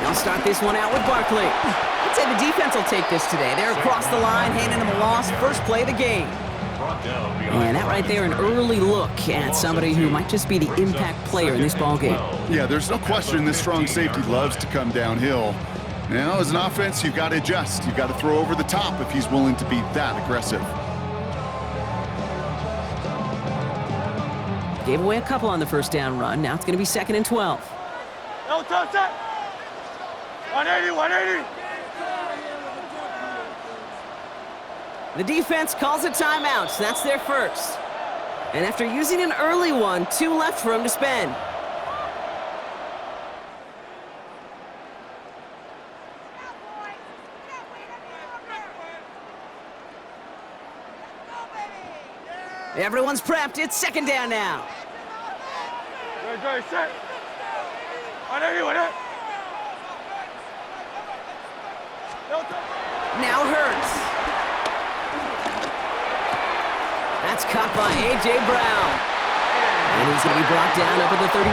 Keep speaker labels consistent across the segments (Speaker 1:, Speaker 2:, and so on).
Speaker 1: They'll start this one out with Barkley. I'd say the defense will take this today. They're across the line, handing them a loss. First play of the game. And that right there, an early look at somebody who might just be the impact player in this ballgame.
Speaker 2: Yeah, there's no question this strong safety loves to come downhill. Now, as an offense, you've got to adjust. You've got to throw over the top if he's willing to be that aggressive.
Speaker 1: Gave away a couple on the first down run. Now it's going to be 2nd and 12.
Speaker 3: 180, 180.
Speaker 1: The defense calls a timeout, so that's their first. And after using an early one, 2 left for him to spend. Everyone's prepped. It's 2nd down now.
Speaker 3: Good, set. 180, 180.
Speaker 1: Now Hurts. That's caught by A.J. Brown. And he's going to be brought down up at the 31.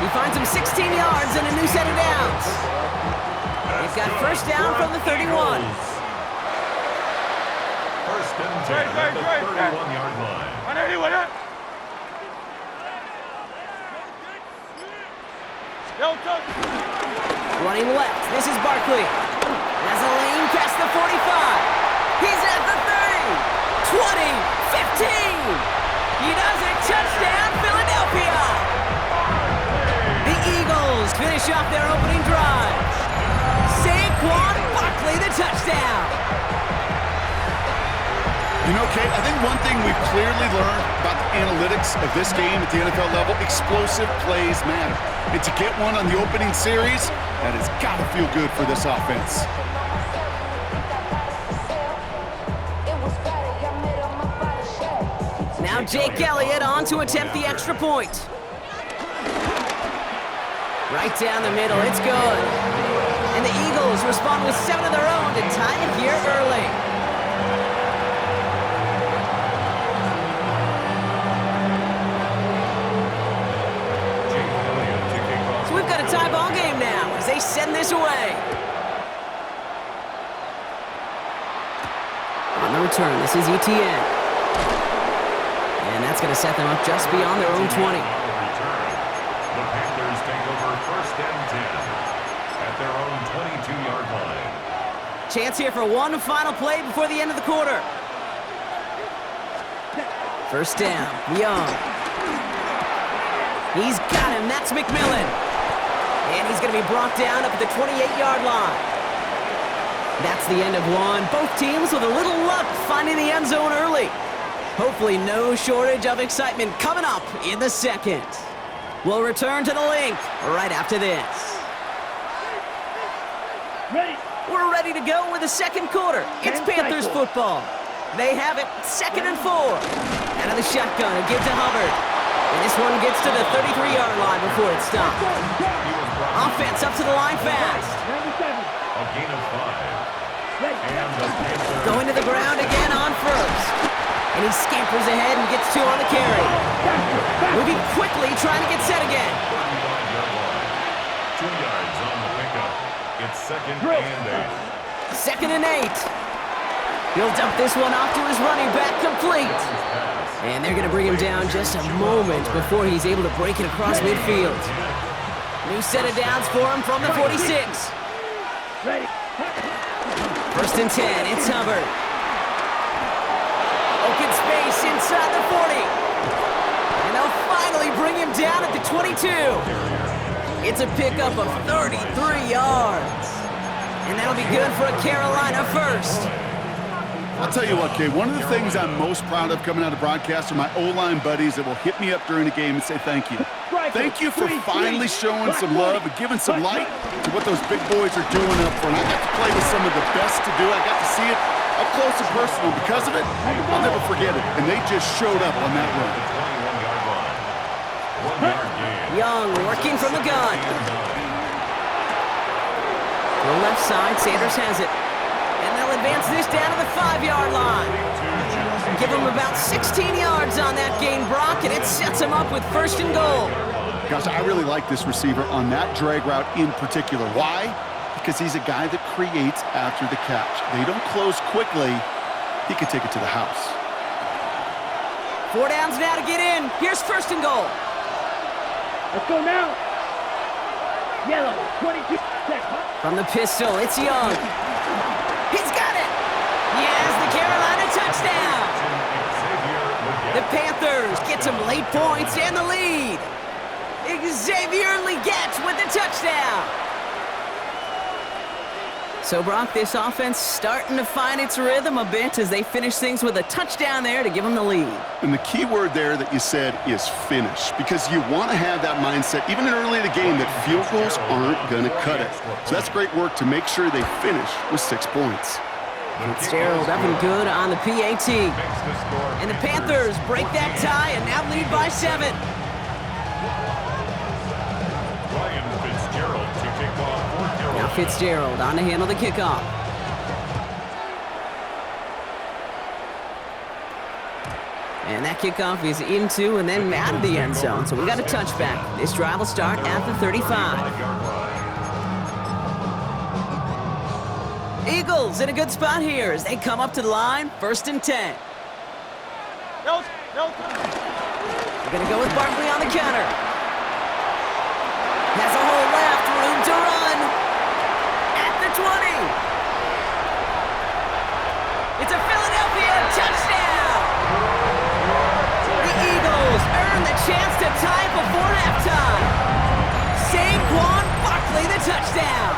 Speaker 1: He finds him 16 yards and a new set of downs. He's got first down from the 31.
Speaker 4: First and 10 at the 31-yard line.
Speaker 3: 180, 180.
Speaker 1: Running left, this is Barkley. Has a lane past the 45. He's at the 30, 20, 15. He does it, touchdown, Philadelphia. The Eagles finish off their opening drive. Saquon Barkley, the touchdown.
Speaker 2: You know, Kate, I think one thing we've clearly learned about the analytics of this game at the NFL level, explosive plays matter. And to get one on the opening series, that has got to feel good for this offense.
Speaker 1: Now Jake Elliott on to attempt the extra point. Right down the middle, it's good. And the Eagles respond with 7 of their own to tie it here early. Tie ball game now as they send this away. On the return, this is Etienne. And that's going to set them up just beyond their own 20.
Speaker 4: The Panthers take over first and 10 at their own 22-yard line.
Speaker 1: Chance here for one final play before the end of the quarter. First down, Young. He's got him, that's McMillan. And he's going to be brought down up at the 28-yard line. That's the end of one. Both teams with a little luck finding the end zone early. Hopefully no shortage of excitement coming up in the second. We'll return to the link right after this. We're ready to go with the second quarter. It's Panthers football. They have it 2nd and 4. Out of the shotgun, a give to Hubbard. And this one gets to the 33-yard line before it stops. Offense up to the line fast.
Speaker 4: A gain of 5. And the Panthers
Speaker 1: going to the ground again on first. And he scampers ahead and gets 2 on the carry. Moving quickly, trying to get set again.
Speaker 4: 2 yards on the pickup. It's 2nd and 8.
Speaker 1: 2nd and 8. He'll dump this one off to his running back, complete. And they're going to bring him down just a moment before he's able to break it across midfield. New set of downs for him from the 46. First and 10, it's Hubbard. Open space inside the 40. And they'll finally bring him down at the 22. It's a pickup of 33 yards. And that'll be good for a Carolina first.
Speaker 2: I'll tell you what, Kay, one of the things I'm most proud of coming out of broadcast are my O-line buddies that will hit me up during the game and say thank you. Thank you for finally showing some love and giving some light to what those big boys are doing up front. I got to play with some of the best to do it. I got to see it up close and personal. Because of it, I'll never forget it. And they just showed up on that run.
Speaker 4: 21-yard line. 1-yard gain.
Speaker 1: Young working from the gun. To the left side, Sanders has it. And they'll advance this down to the 5-yard line. Give him about 16 yards on that gain, Brock, and it sets him up with 1st and goal.
Speaker 2: Gosh, I really like this receiver on that drag route in particular. Why? Because he's a guy that creates after the catch. They don't close quickly. He could take it to the house.
Speaker 1: 4 downs now to get in. Here's first and goal.
Speaker 5: Let's go now. Yellow, 22 seconds.
Speaker 1: From the pistol, it's Young. He's got it. He has the Carolina touchdown. The Panthers get some late points and the lead. Xavier Legette with the touchdown. So, Brock, this offense starting to find its rhythm a bit as they finish things with a touchdown there to give them the lead.
Speaker 2: And the key word there that you said is finish, because you want to have that mindset, even early in the game, that field goals aren't going to cut it. So that's great work to make sure they finish with 6 points.
Speaker 1: Fitzgerald up and good on the PAT. And the Panthers break that tie and now lead by 7. Now Fitzgerald on to handle the kickoff. And that kickoff is into and then out of the end zone. So we got a touchback. This drive will start at the 35. Eagles in a good spot here as they come up to the line. 1st and 10.
Speaker 3: No.
Speaker 1: We're going to go with Barkley on the counter. Has a hole left, room to run. At the 20. It's a Philadelphia touchdown. The Eagles earn the chance to tie before halftime. Saquon Barkley the touchdown.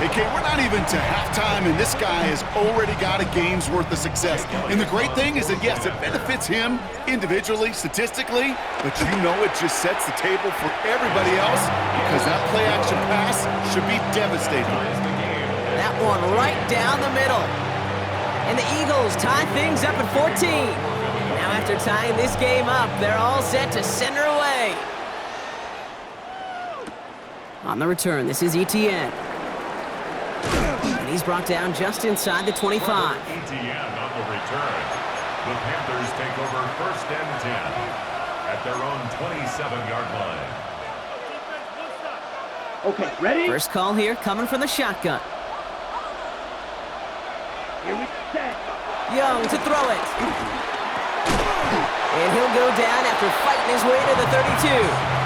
Speaker 2: Hey, Kate, we're not even to halftime, and this guy has already got a game's worth of success. And the great thing is that, yes, it benefits him individually, statistically, but you know it just sets the table for everybody else because that play-action pass should be devastating.
Speaker 1: That one right down the middle. And the Eagles tie things up at 14. Now after tying this game up, they're all set to send her away. On the return, this is Etienne. And he's brought down just inside the 25.
Speaker 4: Etienne on the return. The Panthers take over 1st and 10 at their own 27-yard line.
Speaker 5: Okay, ready?
Speaker 1: First call here coming from the shotgun.
Speaker 5: Here we set.
Speaker 1: Young to throw it. And he'll go down after fighting his way to the 32.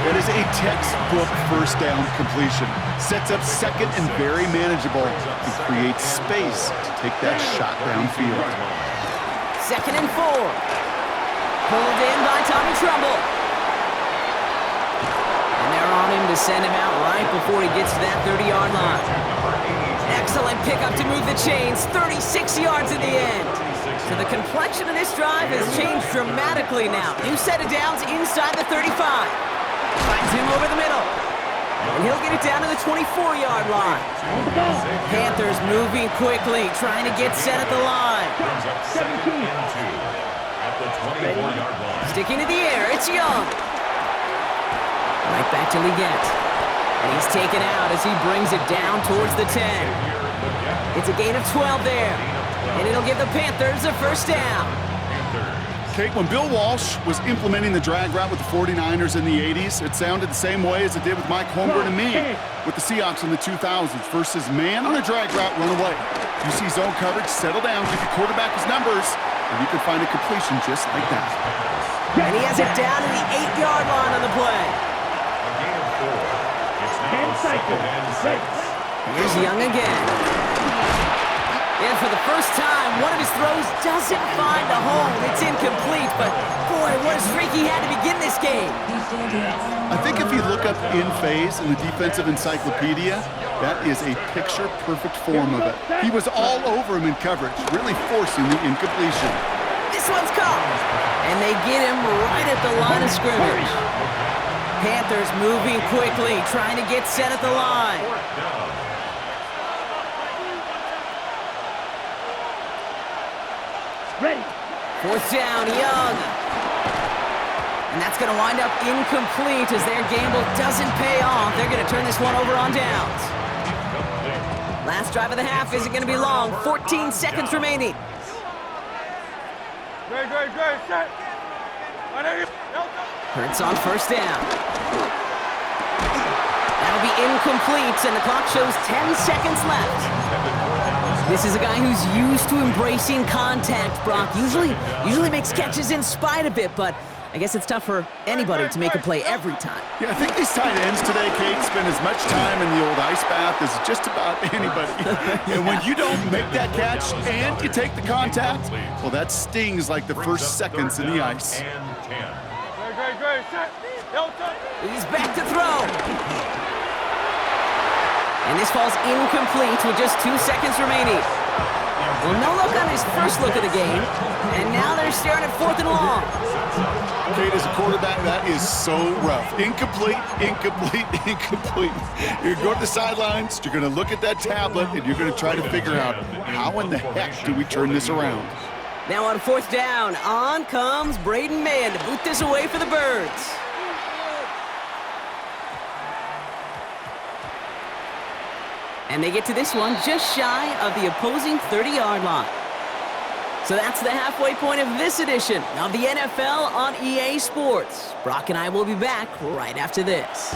Speaker 2: That is a textbook first down completion. Sets up second and very manageable and creates space to take that shot downfield.
Speaker 1: 2nd and 4. Pulled in by Tommy Trumbull. And they're on him to send him out right before he gets to that 30-yard line. Excellent pickup to move the chains. 36 yards in the end. So the complexion of this drive has changed dramatically now. New set of downs inside the 35. Finds him over the middle. And he'll get it down to the 24-yard line. Panthers moving quickly, trying to get set at the line.
Speaker 4: Brings up 2nd and 2 at the 24-yard line.
Speaker 1: Sticking to the air, it's Young. Right back to Legette. And he's taken out as he brings it down towards the 10. It's a gain of 12 there. And it'll give the Panthers a 1st down.
Speaker 2: Kate, when Bill Walsh was implementing the drag route with the 49ers in the 80s, it sounded the same way as it did with Mike Holmgren and me with the Seahawks in the 2000s versus man on a drag route, run away. You see zone coverage, settle down, give your quarterback his numbers, and you can find a completion just like that.
Speaker 1: And he has it down to the 8-yard line on the play.
Speaker 4: A gain of 4. It's now 2nd and 6.
Speaker 1: Here's Young again. And for the first time, one of his throws doesn't find a home. It's incomplete, but boy, what a streak he had to begin this game.
Speaker 2: I think if you look up in phase in the defensive encyclopedia, that is a picture-perfect form of it. He was all over him in coverage, really forcing the incompletion.
Speaker 1: This one's caught. And they get him right at the line of scrimmage. Panthers moving quickly, trying to get set at the line.
Speaker 5: Ready.
Speaker 1: 4th down, Young. And that's going to wind up incomplete as their gamble doesn't pay off. They're going to turn this one over on downs. Last drive of the half isn't going to be long. 14 seconds remaining.
Speaker 3: Great, set.
Speaker 1: Hurts on first down. That'll be incomplete, and the clock shows 10 seconds left. This is a guy who's used to embracing contact, Brock. Usually makes catches in spite of it, but I guess it's tough for anybody to make a play every time.
Speaker 2: Yeah, I think these tight ends today, Kate, spend as much time in the old ice bath as just about anybody. And when you don't make that catch and you take the contact, well, that stings like the first seconds in the ice.
Speaker 1: He's back to throw. And this falls incomplete with just 2 seconds remaining. Well, no look on his first look of the game, and now they're staring at 4th and long.
Speaker 2: Kate, as a quarterback, that is so rough. Incomplete, incomplete, incomplete. You're going to go to the sidelines, you're going to look at that tablet, and you're going to try to figure out how in the heck do we turn this around.
Speaker 1: Now on 4th down, on comes Braden Mann to boot this away for the Birds. And they get to this one just shy of the opposing 30-yard line. So that's the halfway point of this edition of the NFL on EA Sports. Brock and I will be back right after this.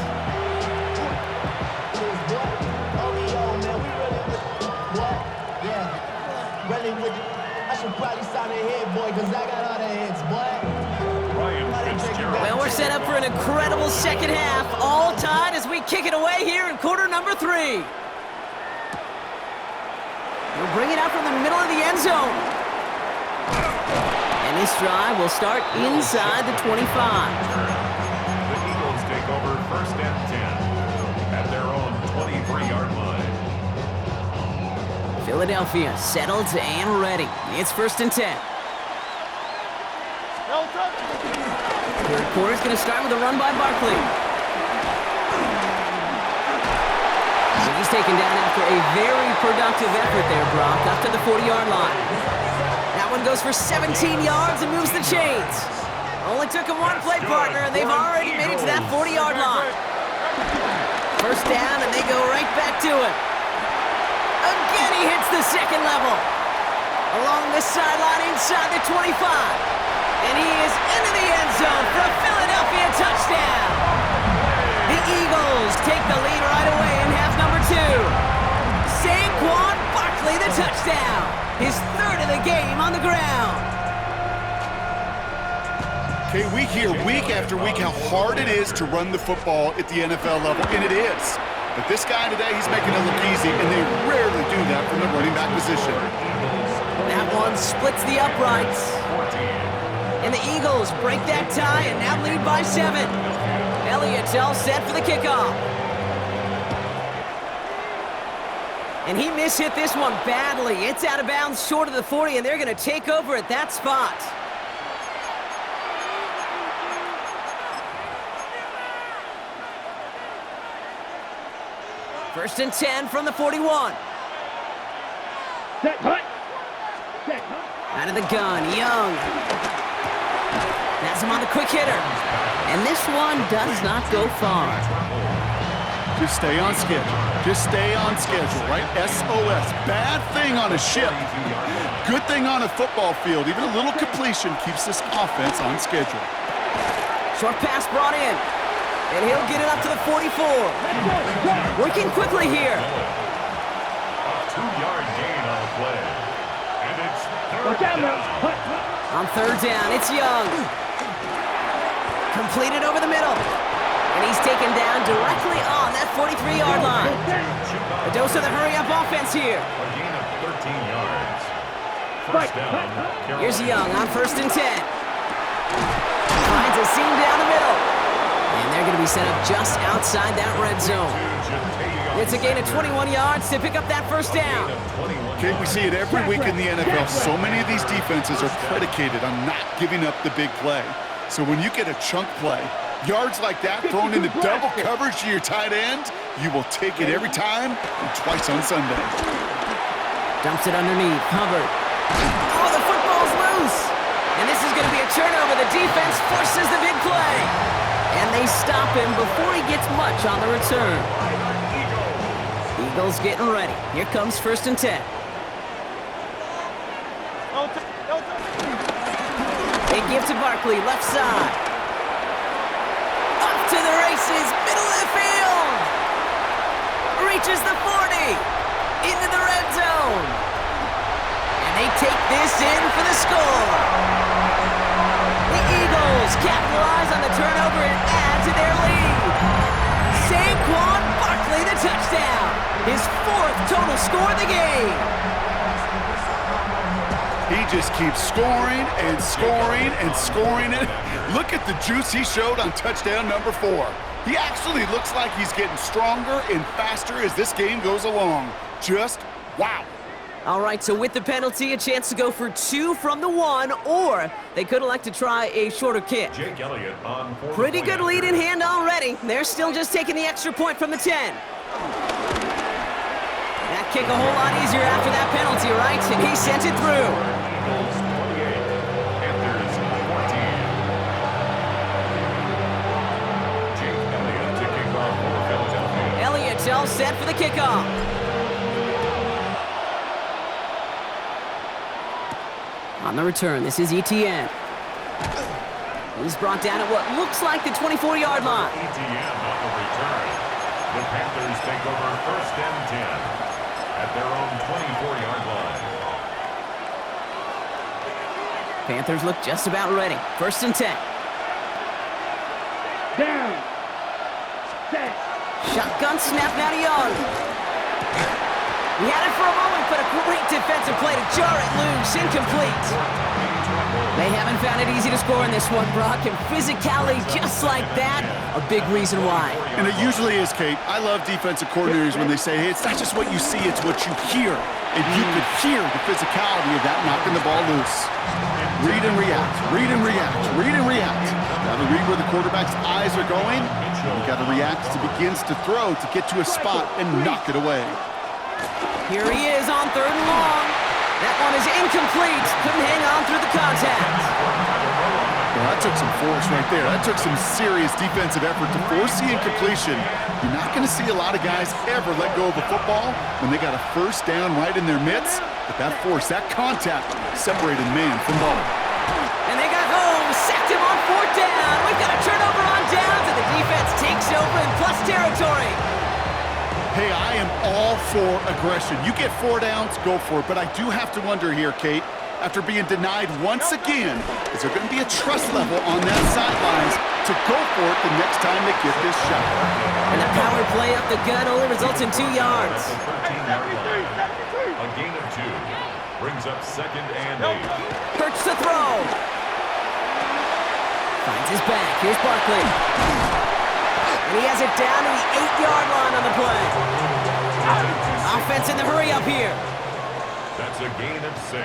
Speaker 1: Well, we're set up for an incredible second half, all tied as we kick it away here in quarter number 3. We'll bring it out from the middle of the end zone. And this drive will start inside the 25.
Speaker 4: The Eagles take over 1st and 10 at their own 23-yard line.
Speaker 1: Philadelphia settled and ready. It's 1st and 10. Third quarter's going to start with a run by Barkley. He's taken down after a very productive effort there, Brock, up to the 40-yard line. That one goes for 17 yards and moves the chains. Only took him one play partner, and they've already made it to that 40-yard line. First down, and they go right back to it. Again, he hits the second level. Along the sideline inside the 25. And he is into the end zone for a Philadelphia touchdown. The Eagles take the lead right away in half number 2. Saquon Barkley, the touchdown. His 3rd of the game on the ground.
Speaker 2: Okay, we hear week after week how hard it is to run the football at the NFL level, and it is. But this guy today, he's making it look easy, and they rarely do that from the running back position.
Speaker 1: That one splits the uprights. And the Eagles break that tie and now lead by 7. Elliott's all set for the kickoff. And he mishit this one badly. It's out of bounds short of the 40, and they're going to take over at that spot. First and 10 from the 41.
Speaker 5: Set, cut. Set, cut.
Speaker 1: Out of the gun, Young. Has him on the quick hitter. And this one does not go far.
Speaker 2: Just stay on schedule. Just stay on schedule, right? SOS. Bad thing on a ship. Good thing on a football field. Even a little completion keeps this offense on schedule.
Speaker 1: Short pass brought in. And he'll get it up to the 44. Working quickly here.
Speaker 4: A 2-yard gain on the play. And it's 3rd down.
Speaker 1: On 3rd down, it's Young. Completed over the middle. And he's taken down directly on that 43-yard line. A dose of the hurry-up offense here.
Speaker 4: A gain of 13 yards. First down.
Speaker 1: Here's Young on 1st and 10. Finds a seam down the middle. And they're going to be set up just outside that red zone. It's a gain of 21 yards to pick up that first down.
Speaker 2: Okay, we see it every week in the NFL. So many of these defenses are predicated on not giving up the big play. So when you get a chunk play, yards like that thrown into double coverage to your tight end, you will take it every time and twice on Sunday.
Speaker 1: Dumps it underneath, Hubbard. Oh, the football's loose. And this is going to be a turnover. The defense forces the big play. And they stop him before he gets much on the return. Eagles getting ready. Here comes 1st and 10. They give to Barkley, left side. passes, middle of the field. Reaches the 40, into the red zone. And they take this in for the score. The Eagles capitalize on the turnover and add to their lead. Saquon Barkley, the touchdown. His 4th total score of the game.
Speaker 2: He just keeps scoring and scoring and scoring it. Look at the juice he showed on touchdown number 4. He actually looks like he's getting stronger and faster as this game goes along. Just wow.
Speaker 1: All right, so with the penalty, a chance to go for 2 from the 1, or they could elect to try a shorter kick.
Speaker 4: Jake Elliott on 4.
Speaker 1: Pretty good lead in hand already. They're still just taking the extra point from the 10. That kick a whole lot easier after that penalty, right? And he sent it through.
Speaker 4: Eagles 28, Panthers 14. Jake Elliott to kick off for Philadelphia.
Speaker 1: Elliott all set for the kickoff. On the return, this is Etienne. He's brought down at what looks like the 24-yard line.
Speaker 4: Etienne on the return. The Panthers take over 1st and 10 at their own 24-yard line.
Speaker 1: Panthers look just about ready. 1st and 10.
Speaker 5: Down. Set.
Speaker 1: Shotgun snap now to Young. He had it for a moment, but a great defensive play to jar it loose. Incomplete. They haven't found it easy to score in this one, Brock, and physicality just like that, a big reason why.
Speaker 2: And it usually is, Kate. I love defensive coordinators when they say, hey, it's not just what you see, it's what you hear. And you could hear the physicality of that knocking the ball loose. Read and react, read and react, read and react. Got to read where the quarterback's eyes are going. You got to react as he begins to throw to get to a spot and knock it away.
Speaker 1: Here he is on 3rd and long. That one is incomplete. Couldn't hang on through the contact.
Speaker 2: Well, that took some force right there. That took some serious defensive effort to force the incompletion. You're not going to see a lot of guys ever let go of a football when they got a 1st down right in their midst. But that force, that contact, separated man from ball.
Speaker 1: And they got home, sacked him on 4th down. We've got a turnover on downs, and the defense takes over in plus territory.
Speaker 2: Hey, I am all for aggression. You get 4 downs, go for it. But I do have to wonder here, Kate, after being denied once again, is there going to be a trust level on that sidelines to go for it the next time they get this shot?
Speaker 1: And the power play up the gut only results in 2 yards.
Speaker 4: The 13-yard line. A gain of 2 brings up 2nd and 8.
Speaker 1: Hurts to throw. Finds his back. Here's Barkley. And he has it down to the 8-yard line on the play. Offense in the hurry up here.
Speaker 4: That's a gain of 6.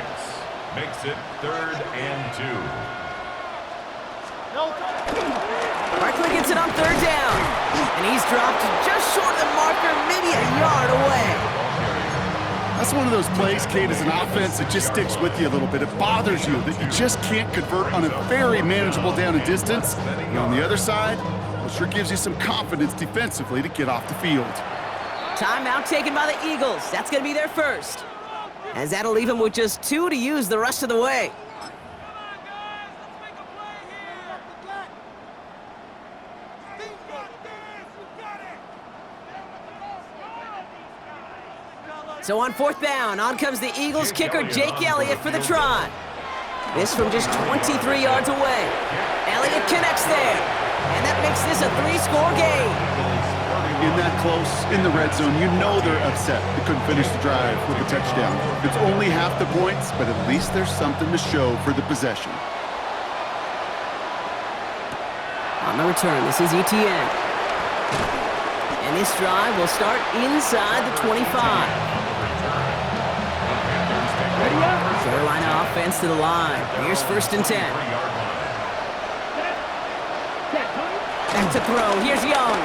Speaker 4: Makes it 3rd and 2.
Speaker 1: Barkley gets it on 3rd down. And he's dropped just short of the marker, maybe a yard away.
Speaker 2: That's one of those plays, Kate, as an offense that just sticks with you a little bit. It bothers you that you just can't convert on a very manageable down and distance. And on the other side, well, sure gives you some confidence defensively to get off the field.
Speaker 1: Timeout taken by the Eagles. That's going to be their first. As that'll leave them with just 2 to use the rest of the way. So on 4th down, on comes the Eagles kicker, Jake Elliott, for the try. This from just 23 yards away. Elliott connects there. And that makes this a 3-score game.
Speaker 2: In that close, in the red zone, you know they're upset they couldn't finish the drive with a touchdown. It's only half the points, but at least there's something to show for the possession.
Speaker 1: On the return, this is Etienne. And this drive will start inside the 25. Carolina offense to the line. Here's 1st and 10. Back to throw. Here's Young.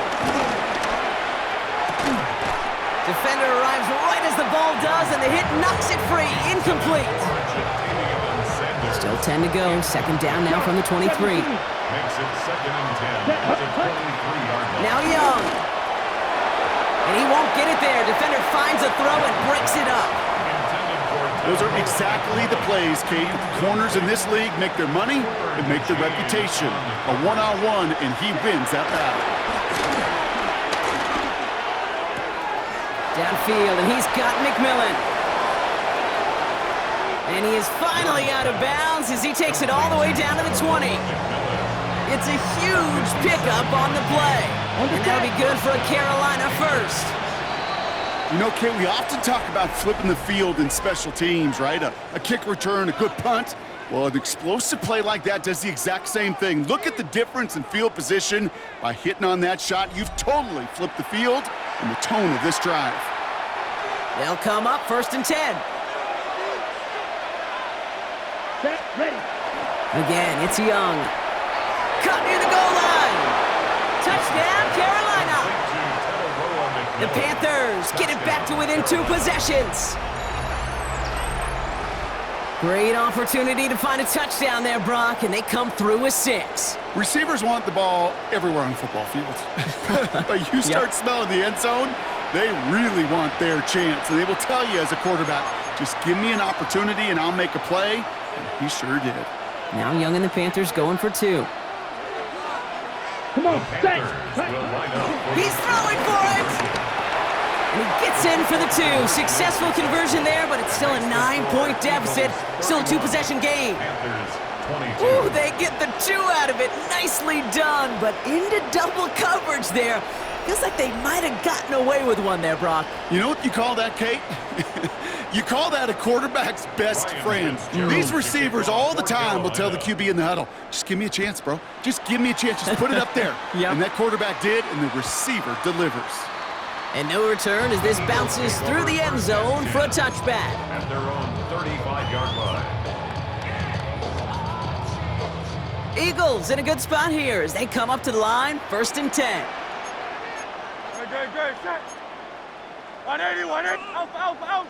Speaker 1: Defender arrives right as the ball does, and the hit knocks it free. Incomplete. Still 10 to go. 2nd down now from the 23.
Speaker 4: Makes it 2nd and 10 at the 23-yard line.
Speaker 1: Now Young. And he won't get it there. Defender finds a throw and breaks it up.
Speaker 2: Those are exactly the plays, Kate. Corners in this league make their money and make their reputation. A one-on-one, and he wins that battle.
Speaker 1: downfield, and he's got McMillan. And he is finally out of bounds as he takes it all the way down to the 20. It's a huge pickup on the play. And that'll be good for a Carolina first.
Speaker 2: You know, Kate, we often talk about flipping the field in special teams, right? A kick return, a good punt. Well, an explosive play like that does the exact same thing. Look at the difference in field position. By hitting on that shot, you've totally flipped the field and the tone of this drive.
Speaker 1: They'll come up 1st and 10.
Speaker 5: Set, ready.
Speaker 1: Again, it's Young. Cut near the goal line. Touchdown, Carolina. The Panthers get it back to within 2 possessions. Great opportunity to find a touchdown there, Brock, and they come through with 6.
Speaker 2: Receivers want the ball everywhere on football fields. But you start smelling the end zone, they really want their chance. And they will tell you as a quarterback, just give me an opportunity and I'll make a play. And he sure did.
Speaker 1: Now Young and the Panthers going for 2.
Speaker 5: Come on, set.
Speaker 1: He's throwing for it! And he gets in for the 2. Successful conversion there, but it's still a 9-point deficit. Still a 2-possession game. Ooh, they get the 2 out of it. Nicely done, but into double coverage there. Feels like they might have gotten away with one there, Brock.
Speaker 2: You know what you call that, Kate? You call that a quarterback's best friend. These receivers all the time will tell the QB in the huddle, just give me a chance, bro. Just give me a chance. Just put it up there.
Speaker 1: Yep.
Speaker 2: And that quarterback did, and the receiver delivers.
Speaker 1: And no return as this bounces through the end zone for a touchback.
Speaker 4: At their own 35-yard line.
Speaker 1: Eagles in a good spot here as they come up to the line, 1st and 10.
Speaker 3: Good, set. 180, 180. Alpha.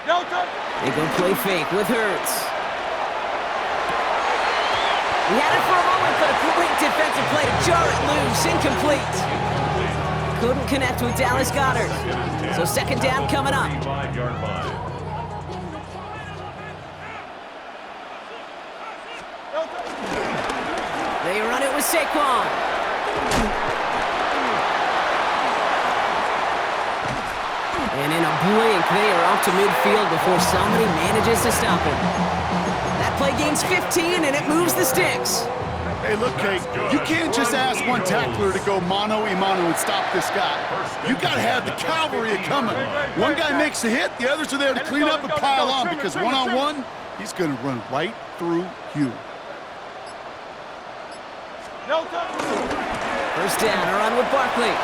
Speaker 3: Delta.
Speaker 1: They go play fake with Hurts. He had it for a moment, but a great defensive play to jar it loose. Incomplete. Couldn't connect with Dallas Goedert. So 2nd down coming up.
Speaker 4: 35-yard line.
Speaker 1: They run it with Saquon. And in a blink, they are off to midfield before somebody manages to stop him. That play gains 15, and it moves the sticks.
Speaker 2: Hey, look, Kate, you can't just ask one tackler to go mano-a-mano and stop this guy. You got to have the cavalry coming. One guy makes a hit, the others are there to clean up and pile on, because one-on-one, he's going to run right through you.
Speaker 1: 1st down, a run with Barkley.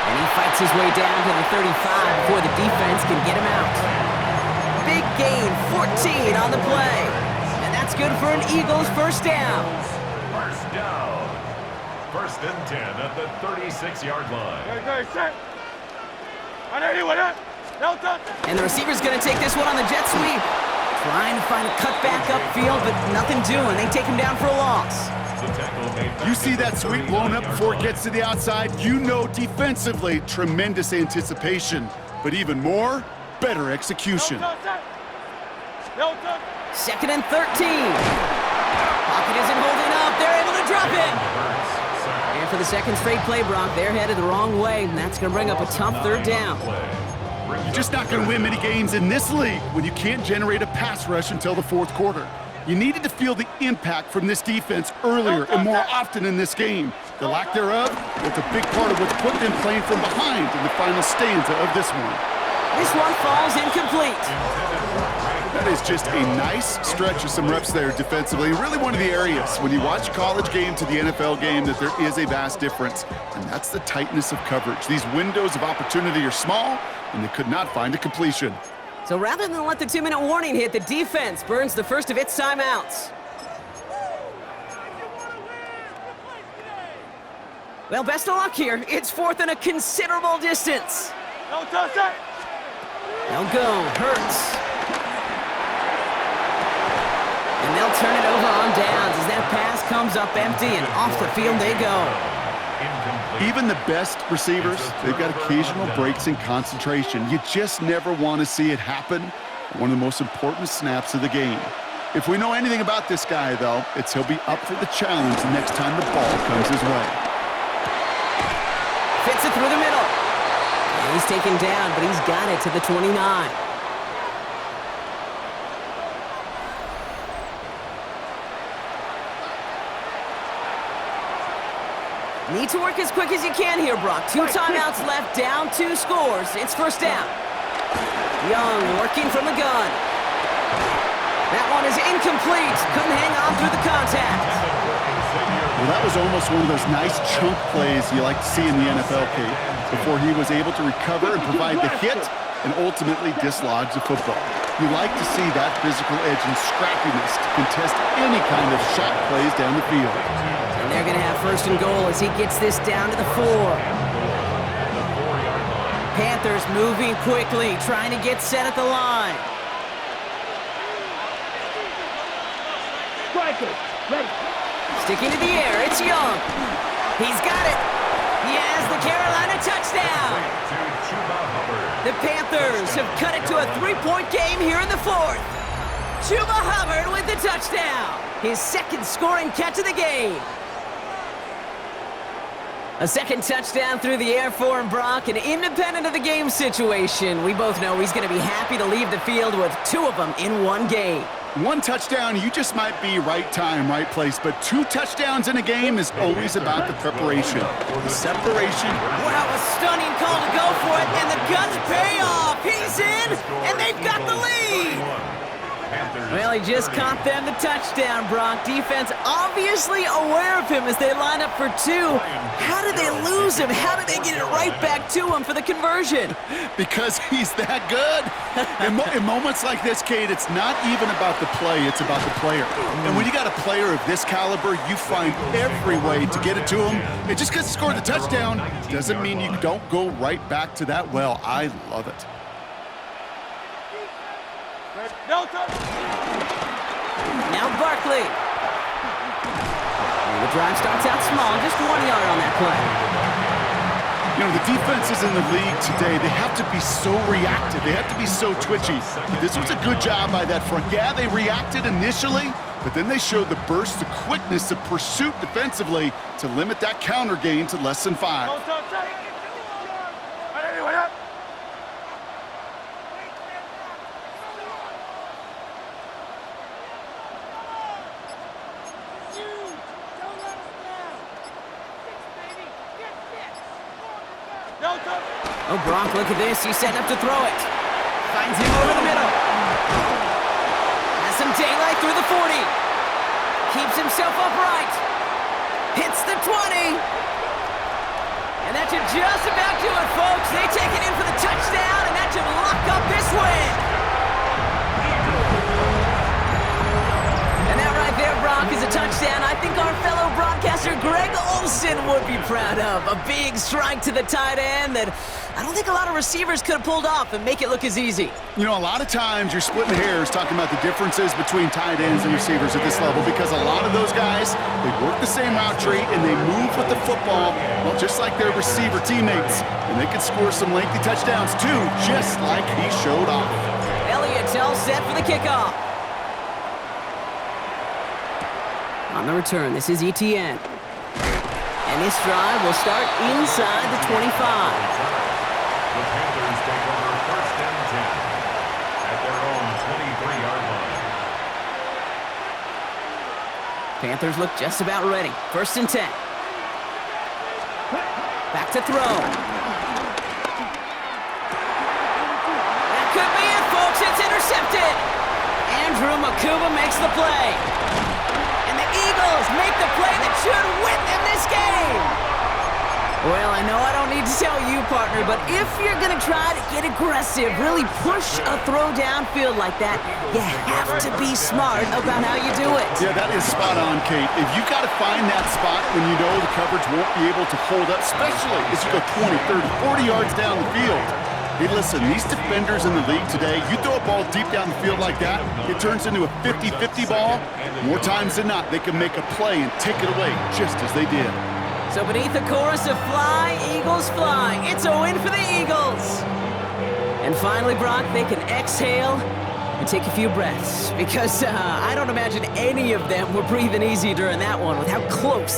Speaker 1: And he fights his way down to the 35 before the defense can get him out. Big gain, 14 on the play. And that's good for an Eagles 1st down.
Speaker 4: 1st down. 1st and 10 at the 36-yard line.
Speaker 3: Good, set. 180, 180. Delta.
Speaker 1: And the receiver's going to take this one on the jet sweep. Trying to find a cutback upfield, but nothing doing. They take him down for a loss.
Speaker 2: You see that sweep blown up before it gets to the outside, you know defensively, tremendous anticipation. But even more, better execution.
Speaker 1: 2nd and 13. Pocket isn't holding up. They're able to drop it. And for the 2nd straight play, Brock, they're headed the wrong way, and that's going to bring up a tough 3rd down.
Speaker 2: You're just not going to win many games in this league when you can't generate a pass rush until the 4th quarter. You needed to feel the impact from this defense earlier and more often in this game. The lack thereof was a big part of what's put them playing from behind in the final stanza of this one.
Speaker 1: This one falls incomplete.
Speaker 2: That is just a nice stretch of some reps there defensively. Really one of the areas when you watch a college game to the NFL game that there is a vast difference, and that's the tightness of coverage. These windows of opportunity are small, and they could not find a completion.
Speaker 1: So rather than let the 2-minute warning hit, the defense burns the first of its timeouts. Well, best of luck here. It's 4th and a considerable distance. They'll go, Hurts. And they'll turn it over on downs as that pass comes up empty and off the field they go.
Speaker 2: Even the best receivers, they've got occasional breaks in concentration. You just never want to see it happen. One of the most important snaps of the game. If we know anything about this guy, though, it's he'll be up for the challenge the next time the ball comes his way.
Speaker 1: Fits it through the middle. And he's taken down, but he's got it to the 29. Need to work as quick as you can here, Brock. 2 timeouts left, down 2 scores. It's first down. Young working from the gun. That one is incomplete. Couldn't hang on through the contact.
Speaker 2: Well, that was almost one of those nice chunk plays you like to see in the NFL, Kate, before he was able to recover and provide the hit and ultimately dislodge the football. You like to see that physical edge and scrappiness to contest any kind of shot plays down the field.
Speaker 1: And they're going to have first and goal as he gets this down to the 4. Panthers moving quickly, trying to get set at the line.
Speaker 5: Striker, ready.
Speaker 1: Sticking to the air, it's Young. He's got it. He has the Carolina touchdown. The Panthers have cut it to a 3-point game here in the 4th. Chuba Hubbard with the touchdown. His second scoring catch of the game. A second touchdown through the air for him, Brock, and independent of the game situation, we both know he's going to be happy to leave the field with 2 of them in one game.
Speaker 2: 1 touchdown, you just might be right time, right place, but 2 touchdowns in a game is always about the preparation, the separation.
Speaker 1: Wow, a stunning call to go for it, and the guns pay off. He's in, and they've got the lead. Well, he just caught them the touchdown, Brock. Defense obviously aware of him as they line up for 2. How did they lose him? How did they get it right back to him for the conversion?
Speaker 2: Because he's that good. In moments like this, Kate, it's not even about the play, it's about the player. And when you got a player of this caliber, you find every way to get it to him. And just because he scored the touchdown doesn't mean you don't go right back to that well. I love it.
Speaker 3: No touch.
Speaker 1: Now Barkley. And the drive starts out small, just 1 yard on that play.
Speaker 2: You know, the defenses in the league today, they have to be so reactive. They have to be so twitchy. But this was a good job by that front. Yeah, they reacted initially, but then they showed the burst, the quickness of pursuit defensively to limit that counter gain to less than 5.
Speaker 3: No touch. Wait up.
Speaker 1: Oh, Brock, look at this. He's setting up to throw it. Finds him over the middle. Has some daylight through the 40. Keeps himself upright. Hits the 20. And that should just about do it, folks. They take it in for the touchdown, and that should lock up this win. And that right there, Brock, is a touchdown I think our fellow broadcaster Greg Olsen would be proud of. A big strike to the tight end that I don't think a lot of receivers could have pulled off and make it look as easy.
Speaker 2: You know, a lot of times you're splitting hairs talking about the differences between tight ends and receivers at this level because a lot of those guys, they work the same route tree and they move with the football, well, just like their receiver teammates. And they can score some lengthy touchdowns too, just like he showed off.
Speaker 1: Elliott's all set for the kickoff. On the return, this is Etienne. And this drive will start inside the 25.
Speaker 4: The Panthers take over first and 10 at their own 23-yard line.
Speaker 1: Panthers look just about ready. First and 10. Back to throw. That could be it, folks. It's intercepted. Andrew Makuba makes the play. And the Eagles make the play that should win them this game. Well, I know I don't need to tell you, partner, but if you're going to try to get aggressive, really push a throw downfield like that, you have to be smart about how you do it.
Speaker 2: Yeah, that is spot on, Kate. If you've got to find that spot when you know the coverage won't be able to hold up, especially as you go 20, 30, 40 yards down the field. Hey, listen, these defenders in the league today, you throw a ball deep down the field like that, it turns into a 50-50 ball. More times than not, they can make a play and take it away just as they did.
Speaker 1: So beneath the chorus of Fly, Eagles Fly, it's a win for the Eagles. And finally, Brock, they can exhale and take a few breaths because I don't imagine any of them were breathing easy during that one with how close